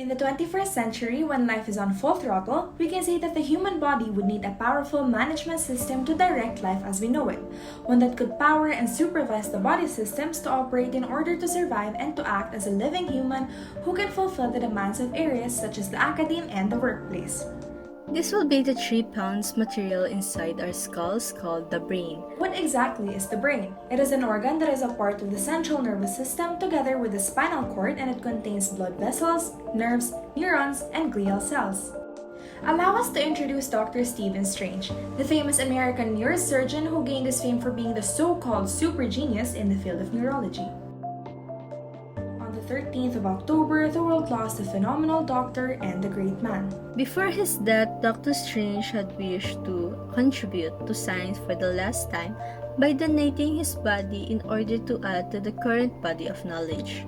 In the 21st century, when life is on full throttle, we can say that the human body would need a powerful management system to direct life as we know it, one that could power and supervise the body systems to operate in order to survive and to act as a living human who can fulfill the demands of areas such as the academe and the workplace. This will be the 3 pounds material inside our skulls called the brain. What exactly is the brain? It is an organ that is a part of the central nervous system together with the spinal cord, and it contains blood vessels, nerves, neurons, and glial cells. Allow us to introduce Dr. Stephen Strange, the famous American neurosurgeon who gained his fame for being the so-called super genius in the field of neurology. On the 13th of October, the world lost a phenomenal doctor and a great man. Before his death, Dr. Strange had wished to contribute to science for the last time by donating his body in order to add to the current body of knowledge.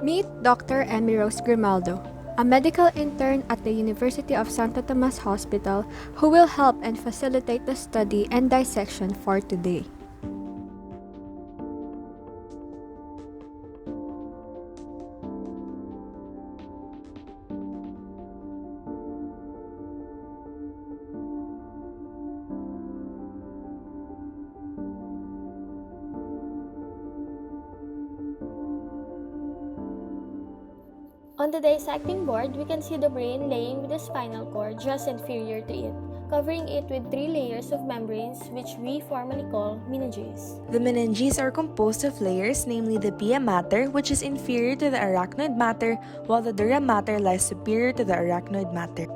Meet Dr. Emmy Rose Grimaldo, a medical intern at the University of Santo Tomas Hospital who will help and facilitate the study and dissection for today. On the dissecting board, we can see the brain laying with the spinal cord just inferior to it, covering it with 3 layers of membranes which we formally call meninges. The meninges are composed of layers, namely the pia mater, which is inferior to the arachnoid mater, while the dura mater lies superior to the arachnoid mater.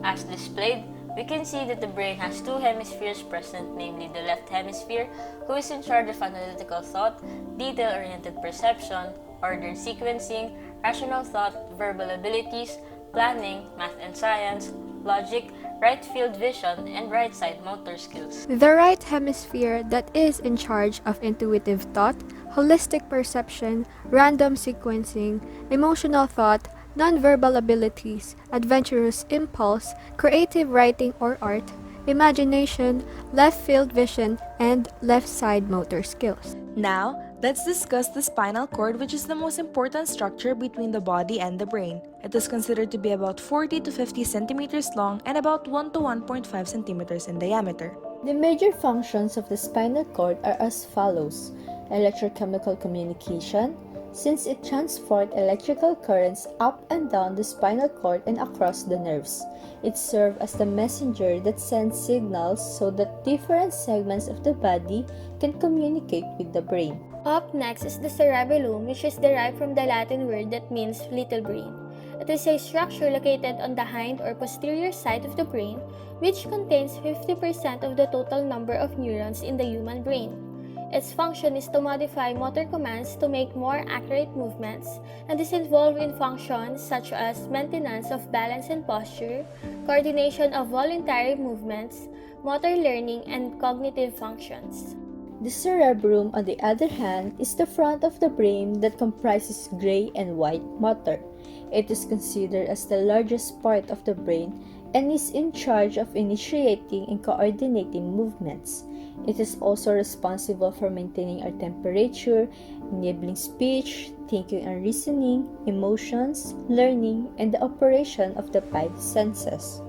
As displayed, we can see that the brain has 2 hemispheres present, namely the left hemisphere, who is in charge of analytical thought, detail-oriented perception, ordered sequencing, rational thought, verbal abilities, planning, math and science, logic, right field vision, and right side motor skills. The right hemisphere that is in charge of intuitive thought, holistic perception, random sequencing, emotional thought, nonverbal abilities, adventurous impulse, creative writing or art, imagination, left field vision, and left side motor skills. Now, let's discuss the spinal cord, which is the most important structure between the body and the brain. It is considered to be about 40 to 50 centimeters long and about 1 to 1.5 centimeters in diameter. The major functions of the spinal cord are as follows: electrochemical communication, since it transports electrical currents up and down the spinal cord and across the nerves. It serves as the messenger that sends signals so that different segments of the body can communicate with the brain. Up next is the cerebellum, which is derived from the Latin word that means little brain. It is a structure located on the hind or posterior side of the brain, which contains 50% of the total number of neurons in the human brain. Its function is to modify motor commands to make more accurate movements, and is involved in functions such as maintenance of balance and posture, coordination of voluntary movements, motor learning, and cognitive functions. The cerebrum, on the other hand, is the front of the brain that comprises gray and white matter. It is considered as the largest part of the brain and is in charge of initiating and coordinating movements. It is also responsible for maintaining our temperature, enabling speech, thinking and reasoning, emotions, learning, and the operation of the 5 senses.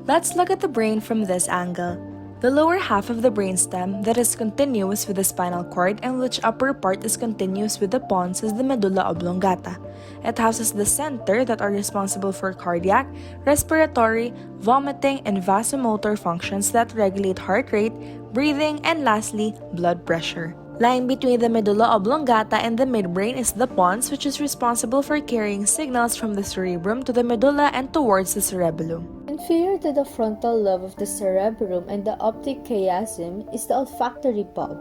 Let's look at the brain from this angle. The lower half of the brainstem that is continuous with the spinal cord and which upper part is continuous with the pons is the medulla oblongata. It houses the center that are responsible for cardiac, respiratory, vomiting, and vasomotor functions that regulate heart rate, breathing, and lastly, blood pressure. Lying between the medulla oblongata and the midbrain is the pons, which is responsible for carrying signals from the cerebrum to the medulla and towards the cerebellum. Inferior to the frontal lobe of the cerebrum and the optic chiasm is the olfactory bulb.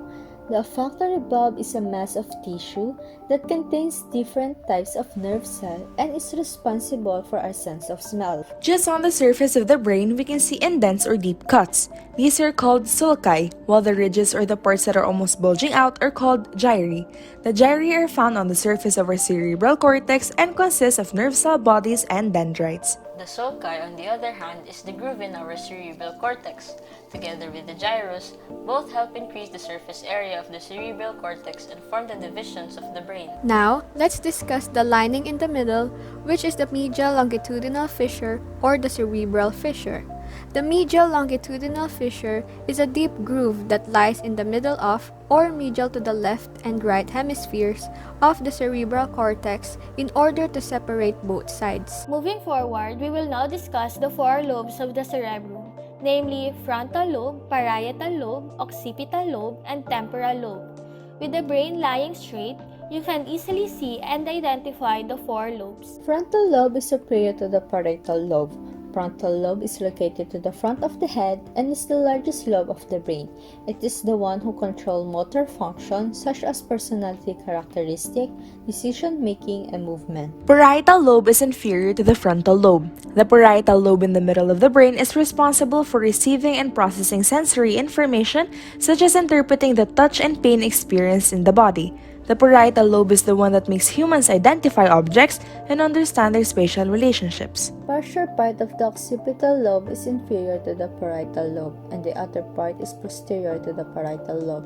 The olfactory bulb is a mass of tissue that contains different types of nerve cells and is responsible for our sense of smell. Just on the surface of the brain, we can see indents or deep cuts. These are called sulci, while the ridges or the parts that are almost bulging out are called gyri. The gyri are found on the surface of our cerebral cortex and consist of nerve cell bodies and dendrites. The sulci, on the other hand, is the groove in our cerebral cortex. Together with the gyrus, both help increase the surface area of the cerebral cortex and form the divisions of the brain. Now, let's discuss the lining in the middle, which is the medial longitudinal fissure or the cerebral fissure. The medial longitudinal fissure is a deep groove that lies in the middle of or medial to the left and right hemispheres of the cerebral cortex in order to separate both sides. Moving forward, we will now discuss the four lobes of the cerebrum, namely frontal lobe, parietal lobe, occipital lobe, and temporal lobe. With the brain lying straight, you can easily see and identify the four lobes. Frontal lobe is superior to the parietal lobe. Frontal lobe is located to the front of the head and is the largest lobe of the brain. It is the one who controls motor function such as personality characteristic, decision making, and movement. Parietal lobe is inferior to the frontal lobe. The parietal lobe in the middle of the brain is responsible for receiving and processing sensory information such as interpreting the touch and pain experienced in the body. The parietal lobe is the one that makes humans identify objects and understand their spatial relationships. Posterior part of the occipital lobe is inferior to the parietal lobe, and the outer part is posterior to the parietal lobe.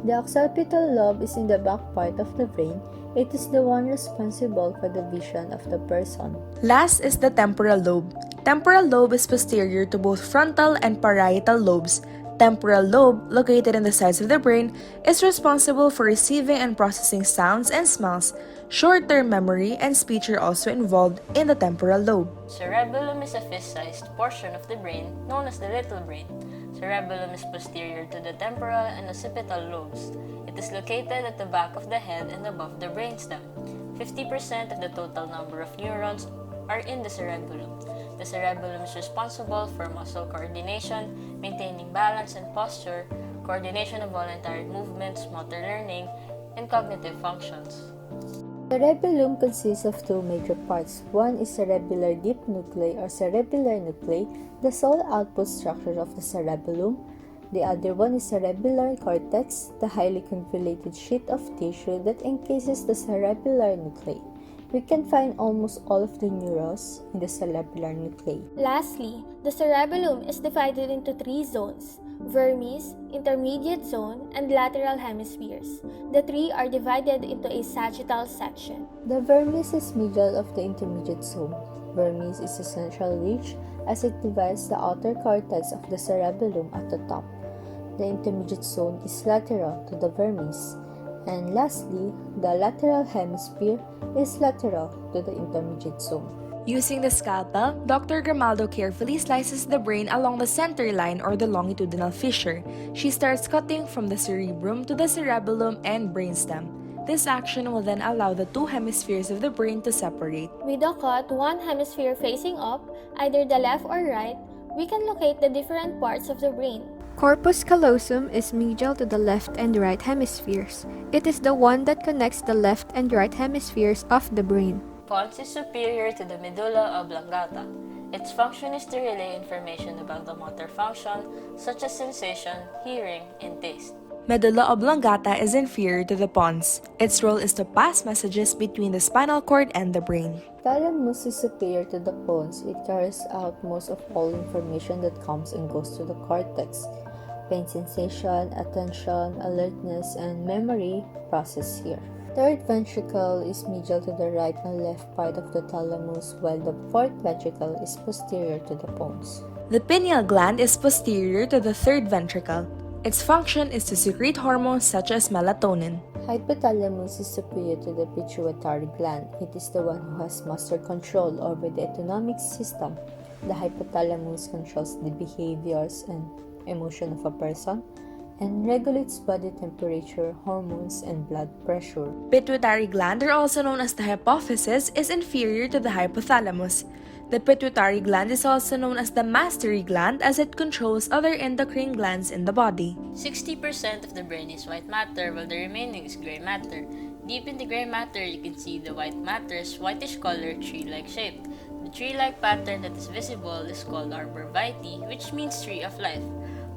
The occipital lobe is in the back part of the brain. It is the one responsible for the vision of the person. Last is the temporal lobe. Temporal lobe is posterior to both frontal and parietal lobes. Temporal lobe, located in the sides of the brain, is responsible for receiving and processing sounds and smells. Short-term memory and speech are also involved in the temporal lobe. Cerebellum is a fist-sized portion of the brain known as the little brain. Cerebellum is posterior to the temporal and occipital lobes. It is located at the back of the head and above the brainstem. 50% of the total number of neurons are in the cerebellum. The cerebellum is responsible for muscle coordination, maintaining balance and posture, coordination of voluntary movements, motor learning, and cognitive functions. Cerebellum consists of two major parts. One is cerebellar deep nuclei or cerebellar nuclei, the sole output structure of the cerebellum. The other one is cerebellar cortex, the highly convoluted sheet of tissue that encases the cerebellar nuclei. We can find almost all of the neurons in the cerebellar nuclei. Lastly, the cerebellum is divided into three zones: vermis, intermediate zone, and lateral hemispheres. The three are divided into a sagittal section. The vermis is medial of the intermediate zone. Vermis is a central ridge as it divides the outer cortex of the cerebellum at the top. The intermediate zone is lateral to the vermis. And lastly, the lateral hemisphere is lateral to the intermediate zone. Using the scalpel, Dr. Grimaldo carefully slices the brain along the center line or the longitudinal fissure. She starts cutting from the cerebrum to the cerebellum and brainstem. This action will then allow the two hemispheres of the brain to separate. With the cut, one hemisphere facing up, either the left or right, we can locate the different parts of the brain. Corpus callosum is medial to the left and right hemispheres. It is the one that connects the left and right hemispheres of the brain. Pons is superior to the medulla oblongata. Its function is to relay information about the motor function, such as sensation, hearing, and taste. Medulla oblongata is inferior to the pons. Its role is to pass messages between the spinal cord and the brain. Thalamus is superior to the pons. It carries out most of all information that comes and goes to the cortex. Pain sensation, attention, alertness, and memory process here. Third ventricle is medial to the right and left part of the thalamus, while the fourth ventricle is posterior to the pons. The pineal gland is posterior to the third ventricle. Its function is to secrete hormones such as melatonin. Hypothalamus is superior to the pituitary gland. It is the one who has master control over the autonomic system. The hypothalamus controls the behaviors and emotion of a person. and regulates body temperature, hormones, and blood pressure. Pituitary gland, or also known as the hypophysis, is inferior to the hypothalamus. The pituitary gland is also known as the mastery gland as it controls other endocrine glands in the body. 60% of the brain is white matter, while the remaining is gray matter. Deep in the gray matter, you can see the white matter's whitish color, tree-like shape. The tree-like pattern that is visible is called arbor vitae, which means tree of life.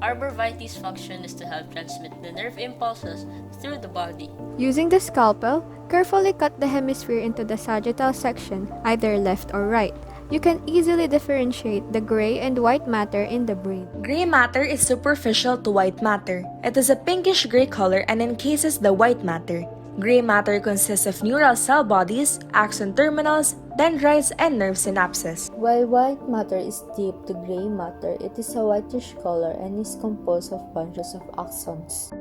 Arbor vitae's function is to help transmit the nerve impulses through the body. Using the scalpel, carefully cut the hemisphere into the sagittal section, either left or right. You can easily differentiate the gray and white matter in the brain. Gray matter is superficial to white matter. It is a pinkish-gray color and encases the white matter. Gray matter consists of neural cell bodies, axon terminals, dendrites, and nerve synapses. While white matter is deep to gray matter, it is a whitish color and is composed of bunches of axons.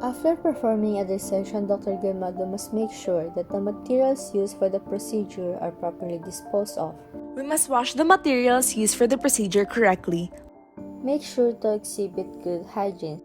After performing a dissection, Dr. Grimado must make sure that the materials used for the procedure are properly disposed of. We must wash the materials used for the procedure correctly. Make sure to exhibit good hygiene.